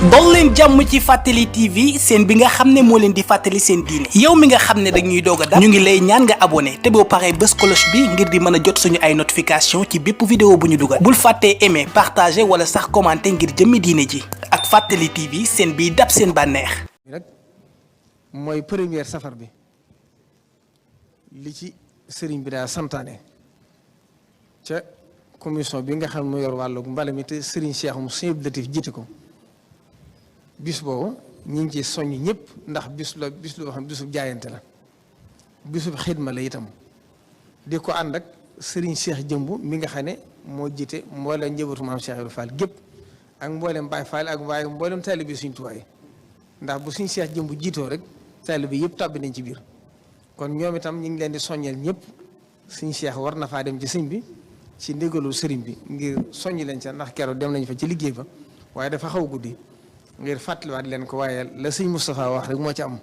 dol leen jàmm ci Fàttali TV seen bi nga xam ne moo leen di fàttali seen diine yow mi nga xam ne dañuy doog a dab ñu ngi lay ñaan nga abonné te boo paree bës cloche bi ngir di mën a jot suñu ay notification ci bépp vidéo bu ñu dugal bul fàttee aimer partager wala sax commenter ngir jëmmi diine ji ak Fàttali TV seen biy dab seen bànneex. nag mooy première safar bi li ci sëriñ bi daa santaane ca commission bi nga xam ne mu yor wàllu mbala mi te sëriñ Cheikh mu Sëriñ Abdou Latif jiite ko. bis boobu ñu ngi ci soññ ñëpp ndax bis loo xam bisub jaayante la bisub xidma la itam di ko ànd ak Serigne Cheikh Jëmb mi nga xam ne moo jiite mboolem njabootu maam Cheikh Ibrahima Fall gépp ak mboolem Baye Fall ak waaye mboolem taalibe Sëriñ Tuubaa yi ndax bu Serigne Cheikh Jëmb jiitoo rek taalibe yëpp tàbbi nañ ci biir kon ñoom itam ñu ngi leen di soññeel ñëpp Serigne Cheikh war na faa dem ci sëñ bi ci ndigalu sëriñ bi ngir soññ leen ca ndax keroog dem nañ fa ci liggéey ba waaye dafa xaw guddi. ngir fàttaliwaat leen ko waaye la sëñ Moustapha wax rek moo ci am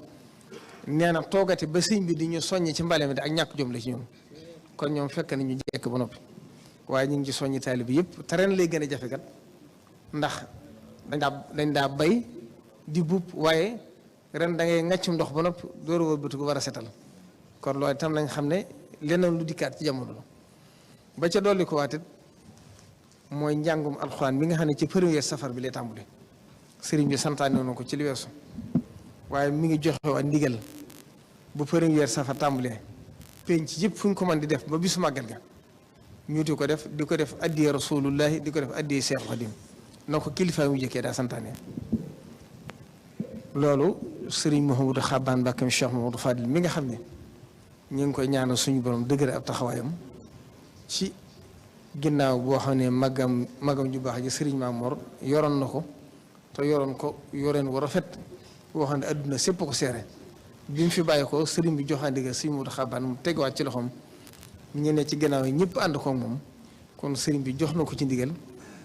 nee na toogati ba sëñ bi di ñu soññ ci mbale mi de ak ñàkk jom la ci ñoom kon ñoom fekk na ñu jekk ba noppi waaye ñu ngi ci soññi taalibe bi yëpp te ren lay gën a jafe kat ndax dañ daa bay di buub waaye ren da ngay ŋàccum ndox ba noppi door a wëlbatu ko war a setal kon loolu itam nañ xam ne leneen lu dikkaat ci jamono la ba ca dolli ko waatit mooy njàngum alxuraan bi nga xam ne ci premier safar bi lay tàmbali. sëriñ bi santaane na ko ci li weesu waaye mi ngi joxe waa ndigal bu première safar tàmbalee penc yëpp fu ñu ko mën di def ba bisu màggal ga ñu di ko def addiyee rasulullahi di ko def addiyee Seexu Xadim na ko kilifa mu jëkkee daa santaane loolu sëriñ Mouhamadou Xaban Mbakke Cheikh Mouhamadou Fadil mi nga xam ne ñu ngi koy ñaanal suñu borom dëgër ab taxawaayam ci ginnaaw boo xam ne magam ju baax ji sëriñ Mamor yoroon na ko te yoreen wu rafet boo xam ne adduna sépp ko seere bi mu fi bàyyi ko sëriñ bi joxandiga sëriñ Modou Xaban mu tegawaat ci loxoom ñu ne ci gannaaw yi ñëpp ànd koog moom kon sëriñ bi jox na ko ci ndigal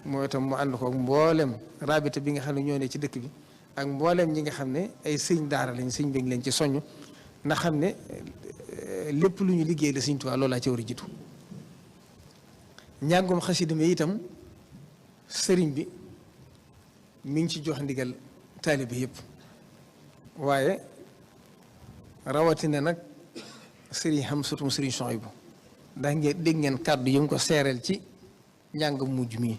mooy itam mu ànd koog mboolem rabita bi nga xam ne ñoo ne ci dëkk bi ak mboolem ñi nga xam ne ay sëñ daara lañ sëñ bi ngi leen ci soññ na xam ne lépp lu ñu liggéey la Sëriñ Tuubaa loolaa ci war a jiitu njàngum xasida mi itam sëriñ bi mi ngi ci jox ndigal taalibe yëpp waaye rawatina nag sëriñ Hamsatu sëriñ Sohaybu ndax ngeen dégg ngeen kàddu yi mu ko seereel ci njàng mujj mii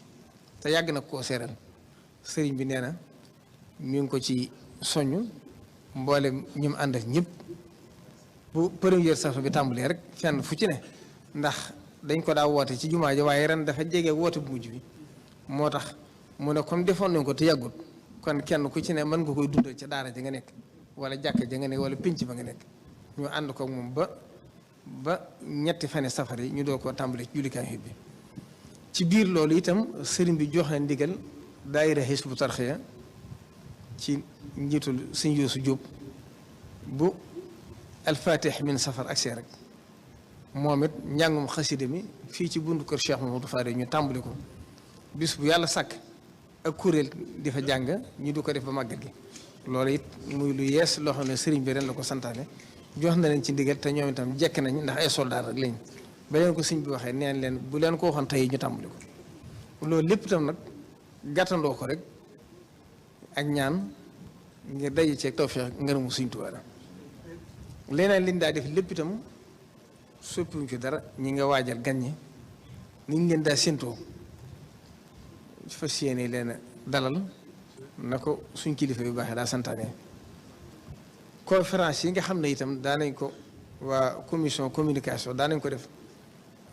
te yàgg na koo seereel sëriñ bi nee na mi ngi ko ci soññ mboolem ñi mu ànd ak ñëpp bu première safar bi tàmbalee rek fenn fu ci ne ndax dañ ko daa woote ci jumaa ji waaye ren dafa jege woote bu mujj bi moo tax mu ne comme defoon nañ ko te yàggut kon kenn ku ci ne mën nga koy dundal ca daara ja nga nekk wala jàkka ja nga nekk wala pénc ba nga nekk ñu ànd ko moom ba ñetti fane safar yi ñu doo ko tàmbale ci jullikaay bi ci biir loolu itam sëriñ bi jox na ndigal daayira Hizbut Tarqiyyah ci njiitul sëñ Yuusu Jóob bu alfatih min safar ak see rek moom it njàngum xasida mi fii ci buntu kër Cheikh Mamadou Fadé ñu tàmbali ko bis bu yàlla sàkk ak kuréel di fa jàng ñu du ko def ba màggal gi loolu it muy lu yees loo xam ne sëriñ bi ren la ko santaane jox na leen ci ndigal te ñoom itam jekk nañ ndax ay soldaar rek lañ ba leen ko sëriñ bi waxee neen leen bu leen ko waxoon tey ñu tàmbali ko loolu lépp itam nag gàttandoo ko rek ak ñaan ngir daje ceeg tawfeex ngërëmu Sëriñ Tuubaa la leneen liñ daa def lépp itam soppiwuñ fi dara ñi nga waajal gan ñi niñ leen daa séentoo fas yéene leen dalal na ko suñ kilifa yu baaxee daa santaane conférence yi nga xam ne itam daanañ ko waa commission communication daanañ ko def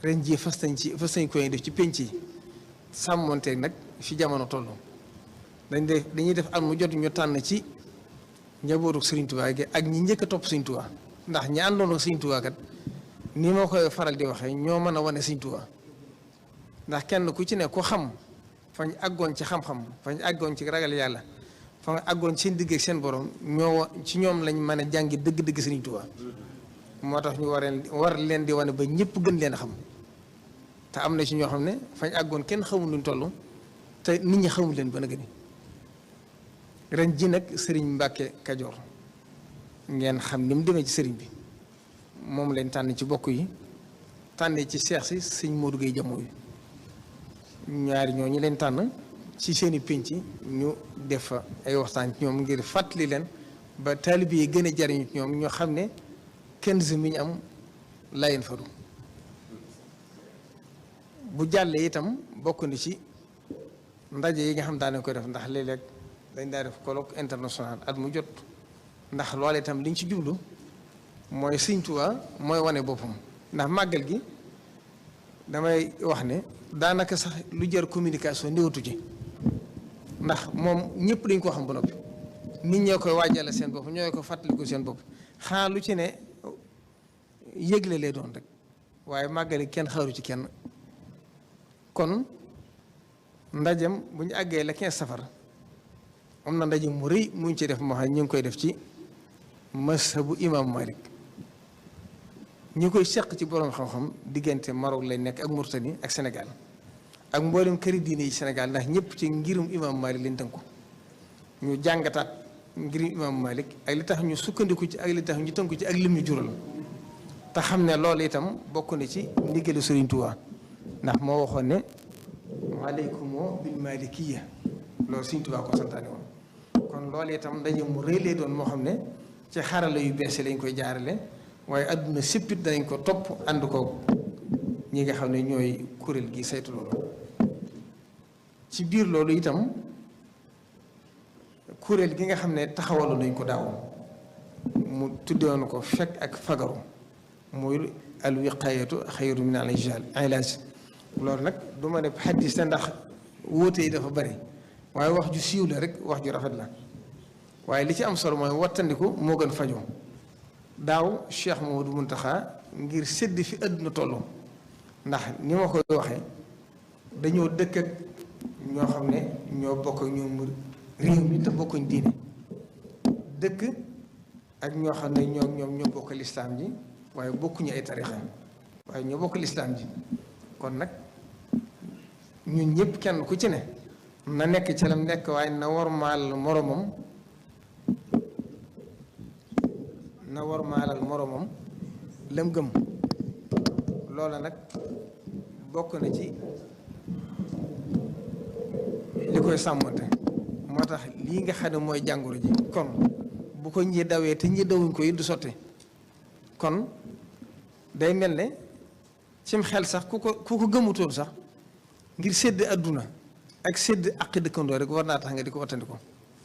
ren jii fas nañ koy def ci penc yi sàmmonteeg nag fi jamono toll dañuy def at mu jot ñu tànn ci njabootu Sëriñ Tuubaa gi ak ñi njëkk a topp Sëriñ Tuubaa ndax ñi àndoon ak Sëriñ Tuubaa kat ni ma koy faral di waxee ñoo mën a wane Sëriñ Tuubaa ndax kenn ku ci ne ku xam fañ àggoon ci xam-xam fañ àggoon ci ragal yàlla fa nga àggoon seen digg ak seen borom ci ñoom lañ mën a jàngi dëgg-dëgg Sëriñ Tuubaa moo tax ñu war leen di wane ba ñëpp gën leen a xam te am na ci ñoo xam ne fañ àggoon kenn xamul luñ toll te nit ñi xamul leen ba na gëni ren ji nag sëriñ Mbàkke Kajoor ngeen xam ni mu demee ci sëriñ bi moom leen tànn ci bokk yi tànnee ci seex si sëñ Modou Gueye Jamoo yi ñaari ñoo ñi leen tànn ci seeni pénc ñu def fa ay waxtaan ci ñoom ngir fàttali leen ba taalibe yi gën a jariñu ci ñoom ñoo xam ne kenn si mi ñu am layen faru bu jàllee itam bokk na ci ndaje yi nga xam daane ko def ndax léeg-léeg dañ daa def colloque international at mu jot ndax loolu itam liñ ci jublu mooy Sëriñ Tuubaa mooy wane boppam ndax màggal gi damay wax ne daanaka sax lu jar communication néewatu ci ndax moom ñëpp dañ ko xam ba noppi nit ñoo koy waajale seen bopp ñoo ko fàttaliku seen bopp xanaa lu ci ne yëgle lay doon rek waaye màggali kenn xaaru ci kenn kon ndajem bu ñu àggee la 15 safar am na ndaje mu rëy mu ñu ci def moo xam ñu ngi koy def ci mazhabu imam Malik ñi koy seq ci borom xam-xam diggante Maroc lay nekk ak Mauritanie ak Sénégal ak mboolem këri diine yi Sénégal ndax ñëpp ci ngirum imam Malik lañ tënku ñu jàngataat ngirum imam Malik ak li tax ñu sukkandiku ci ak li tax ñu tënku ci ak lim ñu jural te xam ne loolu itam bokk na ci ndigalu Sëriñ Tuubaa ndax moo waxoon ne waaleykum bil malikiyya loolu Sëriñ Tuubaa ko santaane woon kon loolu itam ndaje mu rëy lay doon moo xam ne ci xarala yu bees lañ koy jaarale waaye adduna séppit danañ ko topp ànd ko ñi nga xam ne ñooy kuréel gi saytu loolu ci biir loolu itam kuréel gi nga xam ne taxawaloon nañ ko daaw mu tuddewoon ko fekk ak fagaru muy al wiqaayatu xayru min al ilaaj loolu nag du ma ne xaddis la ndax wóote yi dafa bari waaye wax ju siiw la rek wax ju rafet la waaye li ci am solo mooy wattandiku moo gën fajoo daaw Cheikh Mamadou Muntaxa ngir sédd fi àdduna tollu ndax ni ma koy waxee dañoo dëkk ak ñoo xam ne ñoo bokk ak ñoom réew mi te bokkuñ diine dëkk ak ñoo xam ne ñoo bokk lislaam ji waaye bokkuñu ay tarixa waaye ñoo bokk lislaam ji kon nag ñun ñëpp kenn ku ci ne na nekk ca lam nekk waaye na wormaalal moromam lam gëm loola nag bokk na ci li koy sàmmante moo tax lii nga xam ne mooy jàngoro ji kon bu ko ñi dawee te ñi dawuñ ko it du sotti kon day mel ne cim xel sax ku ko gëmutoon sax ngir sédd adduna ak sédd aqi dëkkandoo rek war naa tax nga di ko wattandiko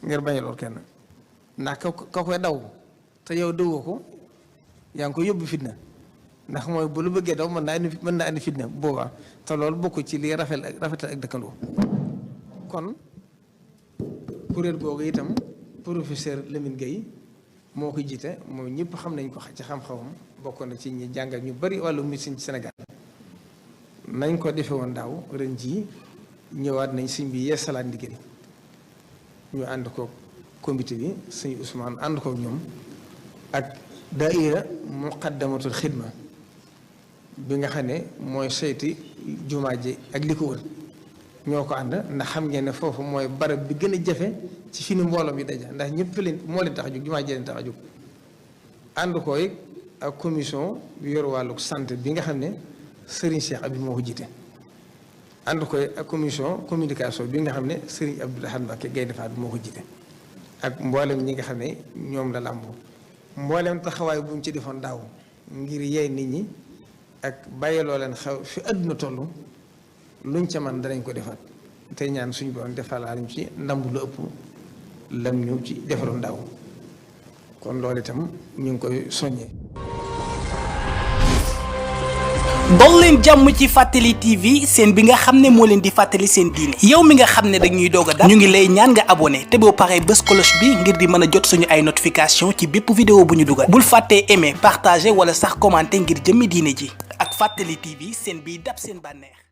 ngir bañ a lor kenn ndax ka koy daw te yow dawoo ko yaa ngi ko yóbbu fitna ndax mooy bu lu bëggee daw mën naa indi fitna boobaa te loolu bokk ci lii rafetal ak dëkkandoo kon kuréel googu itam professeur Lamine Gueye moo ko jiite moom ñëpp xam nañ ko ci xam-xamam bokk na ci ñi jàngal ñu bari wàllu médecine ci Sénégal nañ ko defe woon daaw ren jii ñëwaat nañ sëñ bi yeesalaat ndigal ñu ànd ko comité bi sëñ Ousmane ànd ko ñoom ak daaira muqaddamatul xidma bi nga xam ne mooy seyti jumaa ji ak li ko wër ñoo ko ànd ndax xam ngeen ne foofu mooy barab bi gën a jafe ci fi ni mbooloo mi daja ndax ñëpp leen moo leen tax a jóg jumaa ji leen tax a jóg ànd ko ak commission bi yor wàllu santé bi nga xam ne Serigne Cheikh Abi moo ko jiite ànd ko ak commission communication bi nga xam ne Serigne Abdou Ahad Mbacké Gaïndé Fatma moo ko jiite ak mboolem ñi nga xam ne ñoom la làmboo mboolem taxawaay bu ñu ci defoon daaw ngir yey nit ñi ak bàyyiloo leen xew fi àdduna toll luñ ca man danañ ko defaat tey ñaan suñu borom defalaaluñ ci ndambu lu ëpp lam ñu ci defaloon daaw kon loolu itam ñu ngi koy soññee. dol leen jàmm ci Fàttali TV seen bi nga xam ne moo leen di fàttali seen diine yow mi nga xam ne dañuy doog a dab ñu ngi lay ñaan nga abonné te boo paree bës cloche bi ngir di mën a jot suñu ay notification ci bépp vidéo bu ñu dugal bul fàttee aimer partager wala sax commenter ngir jëmmi diine ji ak Fàttali TV seen biy dab seen bànneex